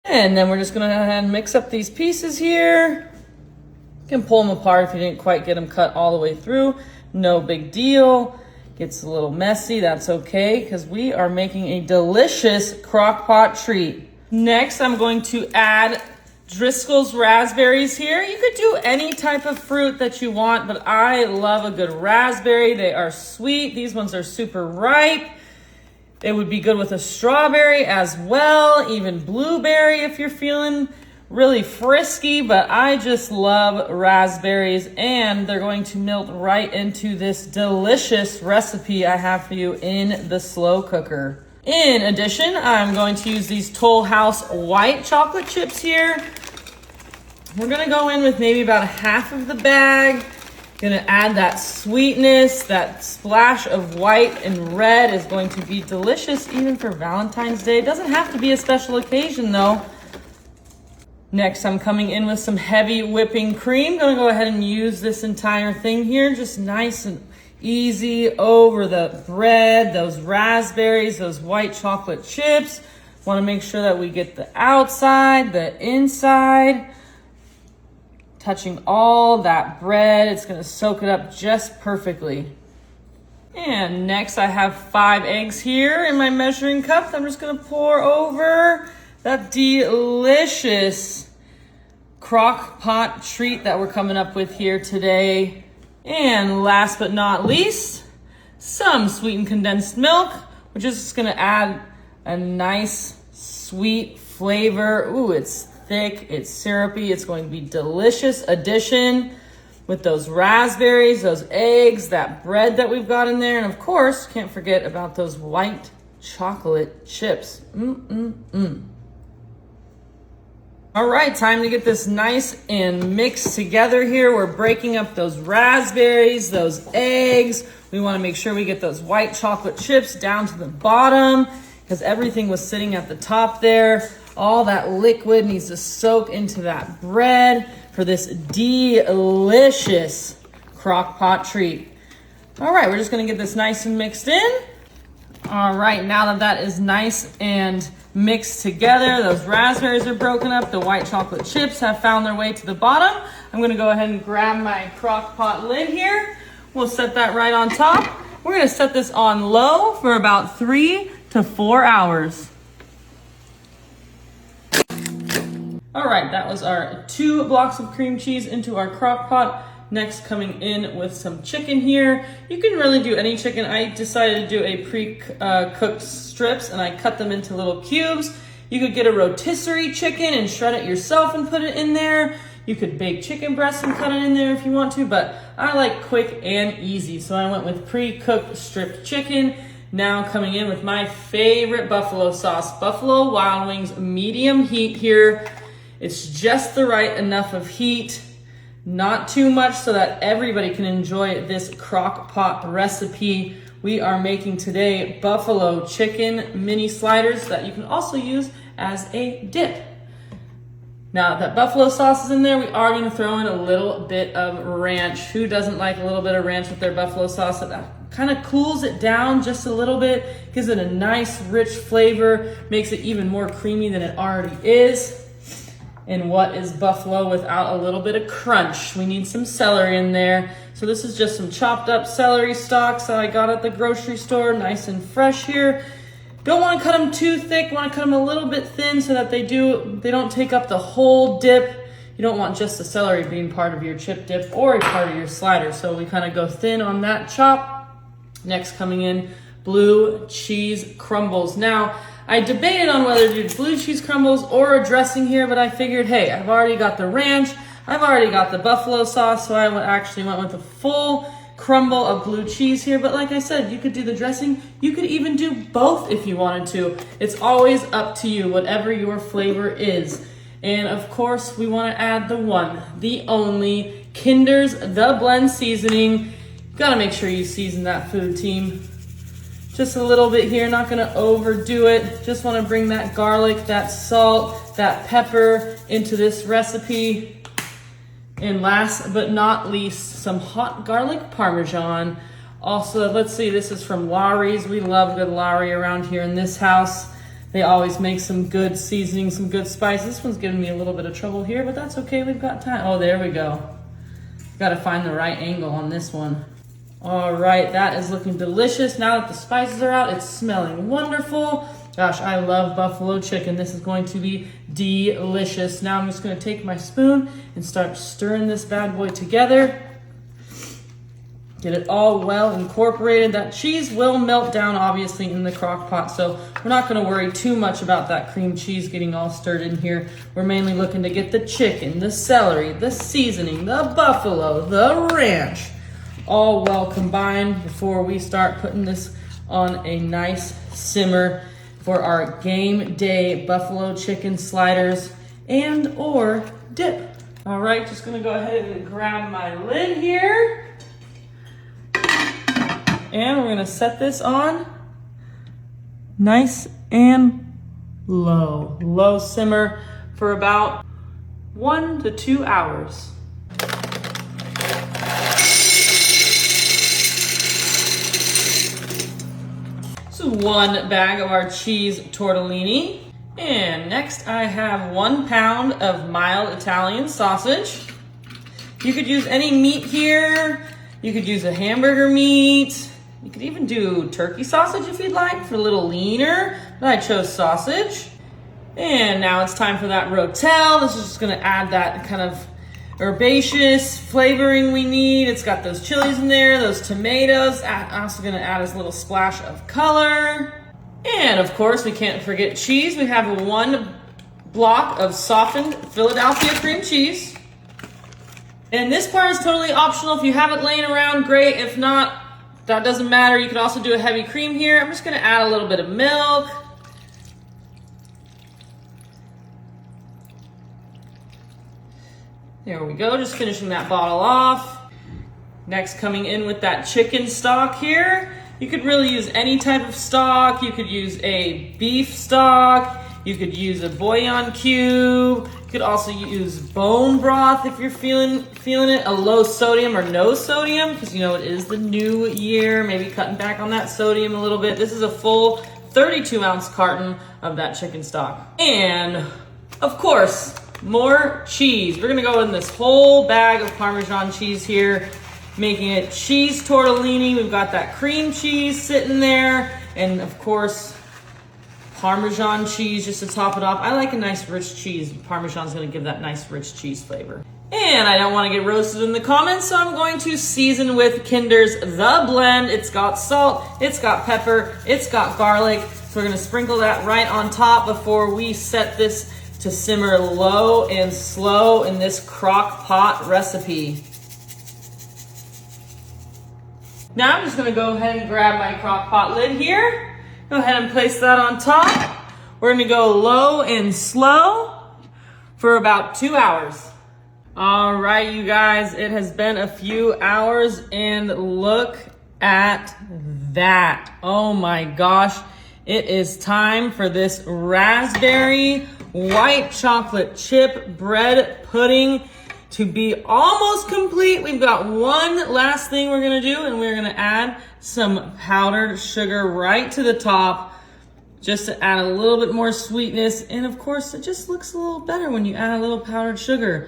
And then we're just gonna go ahead and mix up these pieces here. You can pull them apart if you didn't quite get them cut all the way through. No big deal. Gets a little messy, that's okay, because we are making a delicious crock pot treat. Next, I'm going to add Driscoll's raspberries here. You could do any type of fruit that you want, but I love a good raspberry. They are sweet. These ones are super ripe. It would be good with a strawberry as well, even blueberry if you're feeling really frisky, but I just love raspberries, and they're going to melt right into this delicious recipe I have for you in the slow cooker. In addition, I'm going to use these Toll House white chocolate chips here. We're gonna go in with maybe about half of the bag. Gonna add that sweetness, that splash of white and red is going to be delicious even for Valentine's Day. It doesn't have to be a special occasion though. Next, I'm coming in with some heavy whipping cream. Gonna go ahead and use this entire thing here, just nice and easy over the bread, those raspberries, those white chocolate chips. Wanna make sure that we get the outside, the inside, touching all that bread. It's gonna soak it up just perfectly. And next I have 5 eggs here in my measuring cup. I'm just gonna pour over that delicious crock pot treat that we're coming up with here today. And last but not least, some sweetened condensed milk. We're just gonna add a nice sweet flavor. Ooh, it's thick, it's syrupy, it's going to be delicious addition with those raspberries, those eggs, that bread that we've got in there, and of course, can't forget about those white chocolate chips. All right, time to get this nice and mixed together here. We're breaking up those raspberries, those eggs. We want to make sure we get those white chocolate chips down to the bottom because everything was sitting at the top there. All that liquid needs to soak into that bread for this delicious crock pot treat. All right, we're just gonna get this nice and mixed in. All right, now that that is nice and mixed together, those raspberries are broken up, the white chocolate chips have found their way to the bottom. I'm gonna go ahead and grab my crock pot lid here. We'll set that right on top. We're gonna set this on low for about 3 to 4 hours. All right, that was our 2 blocks of cream cheese into our crock pot. Next, coming in with some chicken here. You can really do any chicken. I decided to do a pre-cooked strips and I cut them into little cubes. You could get a rotisserie chicken and shred it yourself and put it in there. You could bake chicken breasts and cut it in there if you want to, but I like quick and easy. So I went with pre-cooked stripped chicken. Now coming in with my favorite buffalo sauce, Buffalo Wild Wings medium heat here. It's just the right enough of heat, not too much so that everybody can enjoy this crock pot recipe. We are making today buffalo chicken mini sliders that you can also use as a dip. Now that buffalo sauce is in there, we are going to throw in a little bit of ranch. Who doesn't like a little bit of ranch with their buffalo sauce? That kind of cools it down just a little bit, gives it a nice rich flavor, makes it even more creamy than it already is. And what is buffalo without a little bit of crunch? We need some celery in there. So this is just some chopped up celery stalks that I got at the grocery store, nice and fresh here. Don't want to cut them too thick, want to cut them a little bit thin so that they don't take up the whole dip. You don't want just the celery being part of your chip dip or a part of your slider. So we kind of go thin on that chop. Next coming in, blue cheese crumbles. Now, I debated on whether to do blue cheese crumbles or a dressing here, but I figured, hey, I've already got the ranch, I've already got the buffalo sauce, so I actually went with a full crumble of blue cheese here. But like I said, you could do the dressing, you could even do both if you wanted to. It's always up to you, whatever your flavor is. And of course, we want to add the one, the only, Kinder's The Blend seasoning. Gotta make sure you season that food, team. Just a little bit here, not gonna overdo it. Just wanna bring that garlic, that salt, that pepper into this recipe. And last but not least, some hot garlic Parmesan. Also, let's see, this is from Lawry's. We love good Lawry around here in this house. They always make some good seasoning, some good spice. This one's giving me a little bit of trouble here, but that's okay, we've got time. Oh, there we go. Gotta find the right angle on this one. All right, that is looking delicious. Now that the spices are out, it's smelling wonderful. Gosh, I love buffalo chicken. This is going to be delicious. Now I'm just gonna take my spoon and start stirring this bad boy together. Get it all well incorporated. That cheese will melt down obviously in the crock pot, so we're not gonna worry too much about that cream cheese getting all stirred in here. We're mainly looking to get the chicken, the celery, the seasoning, the buffalo, the ranch, all well combined before we start putting this on a nice simmer for our game day buffalo chicken sliders and or dip. All right, just gonna go ahead and grab my lid here. And we're gonna set this on nice and low. Low simmer for about 1 to 2 hours. So 1 bag of our cheese tortellini. And next I have 1 pound of mild Italian sausage. You could use any meat here. You could use a hamburger meat. You could even do turkey sausage if you'd like for a little leaner, but I chose sausage. And now it's time for that rotel. This is just gonna add that kind of herbaceous flavoring we need. It's got those chilies in there, those tomatoes. Also gonna add us a little splash of color. And of course, we can't forget cheese. We have 1 block of softened Philadelphia cream cheese. And this part is totally optional. If you have it laying around, great. If not, that doesn't matter. You can also do a heavy cream here. I'm just gonna add a little bit of milk. There we go, just finishing that bottle off. Next, coming in with that chicken stock here. You could really use any type of stock. You could use a beef stock. You could use a bouillon cube. You could also use bone broth if you're feeling it. A low sodium or no sodium, because you know it is the new year. Maybe cutting back on that sodium a little bit. This is a full 32-ounce carton of that chicken stock. And of course, more cheese. We're gonna go in this whole bag of Parmesan cheese here, making it cheese tortellini. We've got that cream cheese sitting there, and of course, Parmesan cheese just to top it off. I like a nice rich cheese. Parmesan's gonna give that nice rich cheese flavor. And I don't wanna get roasted in the comments, so I'm going to season with Kinder's The Blend. It's got salt, it's got pepper, it's got garlic. So we're gonna sprinkle that right on top before we set this to simmer low and slow in this crock pot recipe. Now I'm just gonna go ahead and grab my crock pot lid here. Go ahead and place that on top. We're gonna go low and slow for about 2 hours. All right, you guys, it has been a few hours and look at that. Oh my gosh, it is time for this raspberry white chocolate chip bread pudding to be almost complete. We've got one last thing we're gonna do, and we're gonna add some powdered sugar right to the top just to add a little bit more sweetness. And of course, it just looks a little better when you add a little powdered sugar.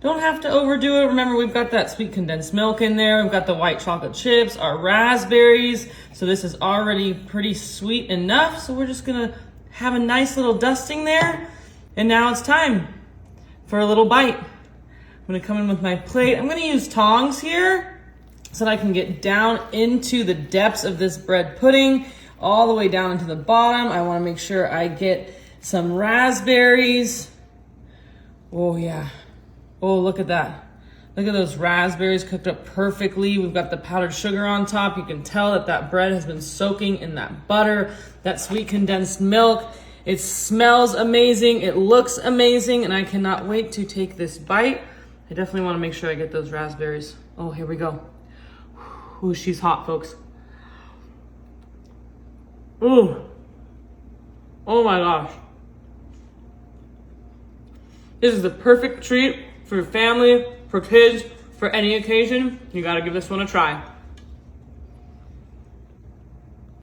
Don't have to overdo it. Remember, we've got that sweet condensed milk in there. We've got the white chocolate chips, our raspberries. So this is already pretty sweet enough. So we're just gonna have a nice little dusting there. And now it's time for a little bite. I'm gonna come in with my plate. I'm gonna use tongs here so that I can get down into the depths of this bread pudding, all the way down into the bottom. I wanna make sure I get some raspberries. Oh yeah. Oh, look at that. Look at those raspberries cooked up perfectly. We've got the powdered sugar on top. You can tell that that bread has been soaking in that butter, that sweet condensed milk. It smells amazing. It looks amazing. And I cannot wait to take this bite. I definitely want to make sure I get those raspberries. Oh, here we go. Ooh, she's hot, folks. Ooh. Oh my gosh. This is the perfect treat for family, for kids, for any occasion. You gotta give this one a try.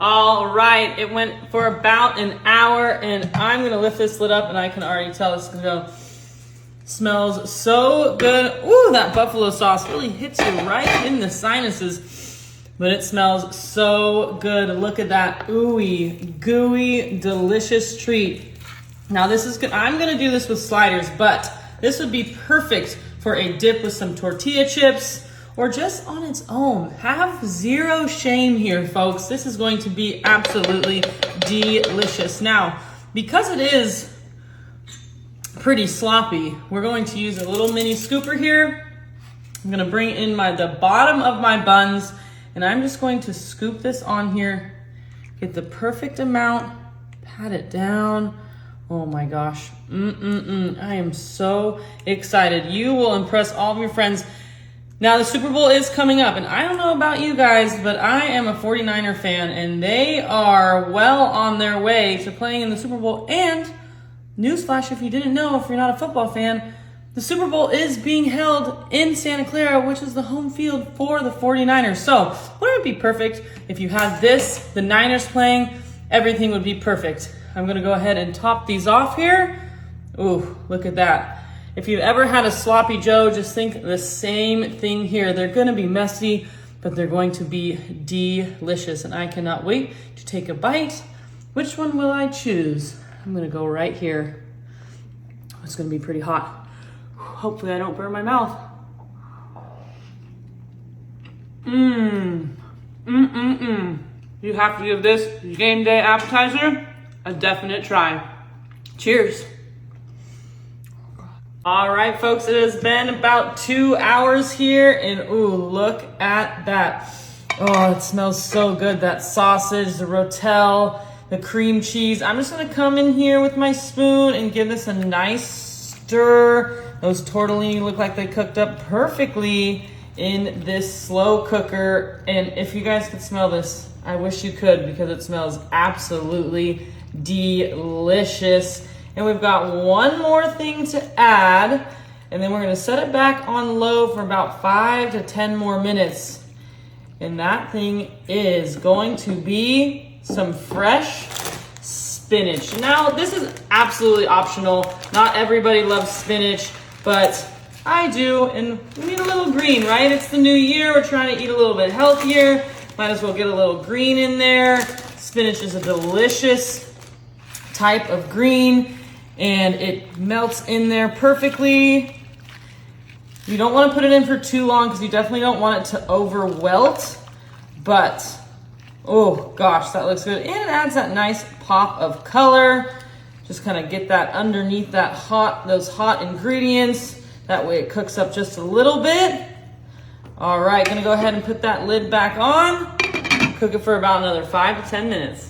All right, it went for about an hour, and I'm gonna lift this lid up, and I can already tell this is gonna go. Smells so good. Ooh, that buffalo sauce really hits you right in the sinuses, but it smells so good. Look at that ooey, gooey, delicious treat. Now this is good. I'm gonna do this with sliders, but this would be perfect for a dip with some tortilla chips, or just on its own. Have zero shame here, folks. This is going to be absolutely delicious. Now, because it is pretty sloppy, we're going to use a little mini scooper here. I'm gonna bring in the bottom of my buns, and I'm just going to scoop this on here, get the perfect amount, pat it down. Oh my gosh, I am so excited. You will impress all of your friends. Now the Super Bowl is coming up, and I don't know about you guys, but I am a 49er fan, and they are well on their way to playing in the Super Bowl. And newsflash, if you didn't know, if you're not a football fan, the Super Bowl is being held in Santa Clara, which is the home field for the 49ers. So wouldn't it be perfect if you had this, the Niners playing, everything would be perfect. I'm gonna go ahead and top these off here. Ooh, look at that. If you've ever had a sloppy Joe, just think the same thing here. They're gonna be messy, but they're going to be delicious, and I cannot wait to take a bite. Which one will I choose? I'm gonna go right here. It's gonna be pretty hot. Hopefully I don't burn my mouth. You have to give this game day appetizer a definite try. Cheers. All right, folks, it has been about 2 hours here, and ooh, look at that. Oh, it smells so good. That sausage, the rotel, the cream cheese. I'm just gonna come in here with my spoon and give this a nice stir. Those tortellini look like they cooked up perfectly in this slow cooker. And if you guys could smell this, I wish you could, because it smells absolutely delicious. And we've got one more thing to add, and then we're gonna set it back on low for about 5 to 10 more minutes. And that thing is going to be some fresh spinach. Now, this is absolutely optional. Not everybody loves spinach, but I do, and we need a little green, right? It's the new year, we're trying to eat a little bit healthier. Might as well get a little green in there. Spinach is a delicious type of green, and it melts in there perfectly. You don't want to put it in for too long, because you definitely don't want it to over wilt, but oh gosh, that looks good. And it adds that nice pop of color. Just kind of get that underneath those hot ingredients. That way it cooks up just a little bit. All right, gonna go ahead and put that lid back on. Cook it for about another 5 to 10 minutes.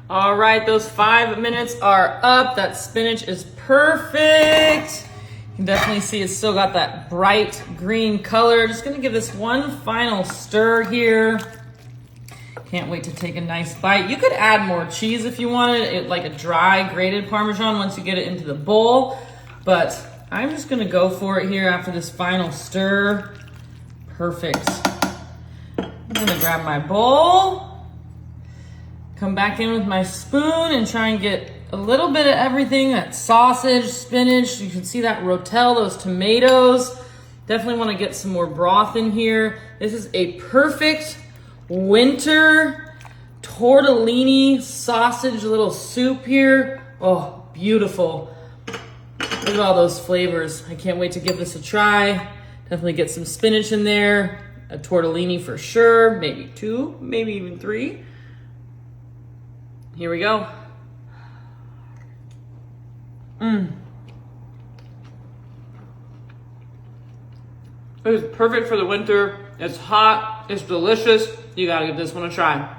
All right, those 5 minutes are up. That spinach is perfect. You can definitely see it's still got that bright green color. Just gonna give this one final stir here. Can't wait to take a nice bite. You could add more cheese if you wanted it, like a dry grated Parmesan once you get it into the bowl, but I'm just gonna go for it here after this final stir. Perfect. I'm gonna grab my bowl, come back in with my spoon and try and get a little bit of everything. That sausage, spinach, you can see that rotel, those tomatoes. Definitely want to get some more broth in here. This is a perfect winter tortellini sausage little soup here. Oh, beautiful. Look at all those flavors. I can't wait to give this a try. Definitely get some spinach in there, a tortellini for sure, maybe 2, maybe even 3. Here we go. It is perfect for the winter. It's hot, it's delicious. You gotta give this one a try.